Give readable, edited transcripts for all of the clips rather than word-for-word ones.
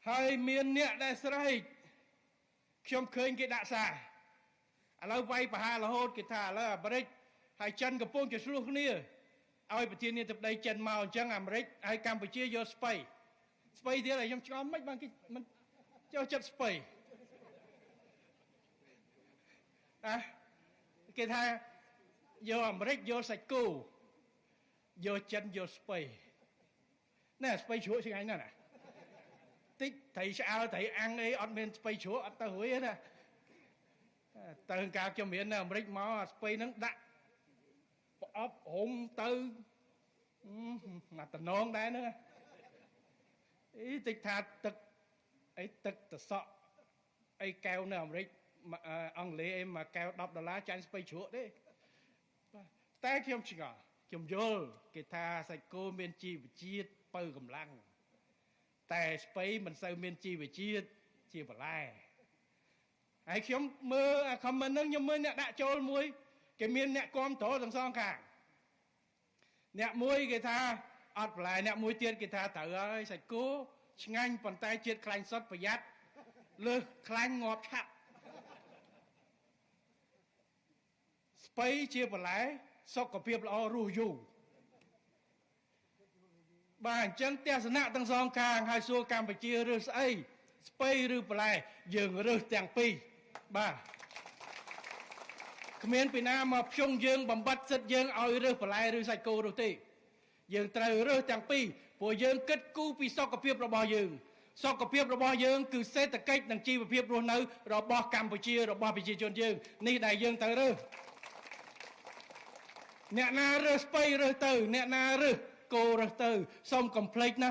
ហើយមានអ្នកដែលស្រែកខ្ញុំឃើញគេដាក់សារឥឡូវវាយប្រហាររហូតគេថាឥឡូវអាមេរិកហើយចិនកំពុងជាឆ្លោះគ្នាឲ្យប្រធានាធិបតីចិនមកអញ្ចឹងអាមេរិកហើយកម្ពុជាយកស្ពៃទៀតឲ្យខ្ញុំឆ្ងល់មិនបានគេមិនចូលចិត្តស្ពៃគេថាយកអាមេរិកយកសាច់គោយកចិនយកស្ពៃណែស្ពៃជ្រក់ឆ្ងាញ់ណាស់ណាតិចត្រីឆ្អើរត្រីអាំងអីអត់មានស្ពៃជ្រក់អត់ទៅរួយទេណាទៅកាលខ្ញុំរៀននៅអាមេរិកមកអាស្ពៃហ្នឹងដាក់ប្រអប់រុំទៅណាតំណងដែរហ្នឹងអីតិចថាទឹកអីទឹកតសក់អីកែវនៅអាមេរិកអង់គ្លេសអីមួយកែវ$10ចាញ់ស្ពៃជ្រក់ទេតែខ្ញុំឆ្ងល់ខ្ញុំយល់គេថាសាច់គោមានជីវជាតិបើកម្លាំងតែស្ពៃមិនសូវមានជីវជាតិជាបន្លែហើយខ្ញុំមើលអាខមមិនហ្នឹងខ្ញុំមើលអ្នកដាក់ចូលមួយគេមានអ្នកគាំទ្រទាំងសងខាងអ្នកមួយគេថាអត់បន្លែអ្នកមួយទៀតគេថាត្រូវហើយសាច់គោឆ្ងាញ់ប៉ុន្តែជាតិខ្លាញ់សុទ្ធប្រយ័ត្នលើសខ្លាញ់ងាប់ឆាប់ស្ពៃជាបន្លែសុខភាពល្អរស់យូរបាទអញ្ចឹងទស្សនៈទាំងសងខាងហើយសួរកម្ពុជារើសស្អីស្ពៃឬបន្លែយើងរើសទាំងពីរបាទគ្មានពីណាមកភ្ជង់យើងបំបត្តិសិទ្ធយើងឲ្យរើសបន្លែឬសាច់គោនោះទេយើងត្រូវរើសទាំងពីរព្រោះយើងគិតគូរពីសុខភាពរបស់យើងសុខភាពរបស់យើងគឺសេដ្ឋកិច្ចនិងជីវភាពរស់នៅរបស់កម្ពុជារបស់ប្រជាជនយើងនេះដែលយើងត្រូវរើសអ្នកណារើសស្ពៃរើសទៅអ្នកណារើសគោរើសទៅសូមកុំភ្លេចណា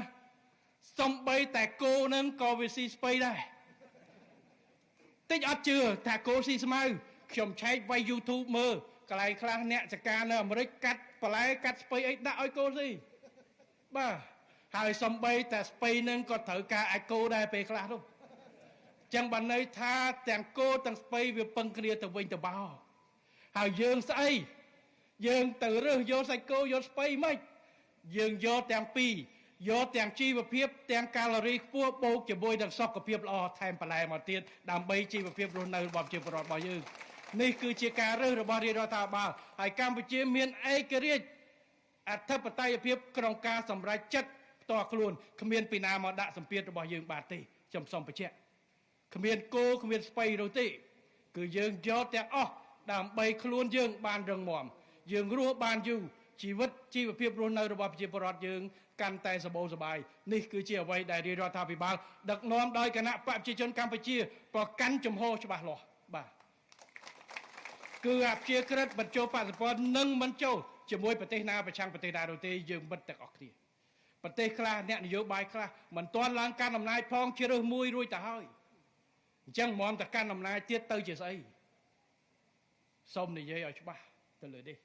សំបីតែគោនឹងក៏វាស៊ីស្ពៃដែរតិចអត់ជឿថាគោស៊ីស្មៅខ្ញុំឆែកវាយ YouTube មើលកន្លែងខ្លះអ្នកចការនៅអាមេរិកកាត់បន្លែកាត់ស្ពៃអីដាក់ឲ្យគោស៊ីបាទហើយសំបីតែស្ពៃនឹងក៏ត្រូវការអាចគោដែរពេលខ្លះនោះចឹងបានន័យថាទាំងគោទាំងស្ពៃវាពឹងគ្នាទៅវិញទៅបោហើយយើងស្អីយើងទៅរើសយកសាច់គោយកស្ពៃមិនយើងយកទាំងពីរយកទាំងជីវភាពទាំងកាឡូរីខ្ពស់បូកជាមួយនឹងសុខភាពល្អថែមបន្លែមកទៀតដើម្បីជីវភាពរស់នៅរបស់ប្រជាពលរដ្ឋរបស់យើងនេះគឺជាការរើសរបស់រាជរដ្ឋាភិបាលហើយកម្ពុជាមានឯករាជ្យអធិបតេយ្យភាពក្នុងការសម្រេចចិត្តផ្ទាល់ខ្លួនគ្មានពីណាមកដាក់សម្ពាធរបស់យើងបាទទេខ្ញុំសូមបញ្ជាក់គ្មានគោគ្មានស្ពៃនោះទេគឺយើងយកទាំងអស់ដើម្បីខ្លួនយើងបានរឹងមាំយើងរស់បានយូរជីវភាពរស់នៅរបស់ប្រជាពលរដ្ឋយើងកាន់តែសម្បូរសប្បាយនេះគឺជាអ្វីដែលរាជរដ្ឋាភិបាលដឹកនាំដោយគណៈបកប្រជាជនកម្ពុជាប្រកាន់ជំហរច្បាស់លាស់បាទគឺអព្យាក្រឹតបញ្ចុះបច្ចុប្បន្ននិងមិនចូលជាមួយប្រទេសណាប្រឆាំងប្រទេសណានោះទេយើងមិត្តទាំងអស់គ្នាប្រទេសខ្លះអ្នកនយោបាយខ្លះមិនទាន់ឡើងកាន់អំណាចផងជារើសមួយរួចទៅហើយអញ្ចឹងហ្មងតែកាន់អំណាចទៀតទៅជាស្អីសូមនិយាយឲ្យច្បាស់ទៅលើនេះ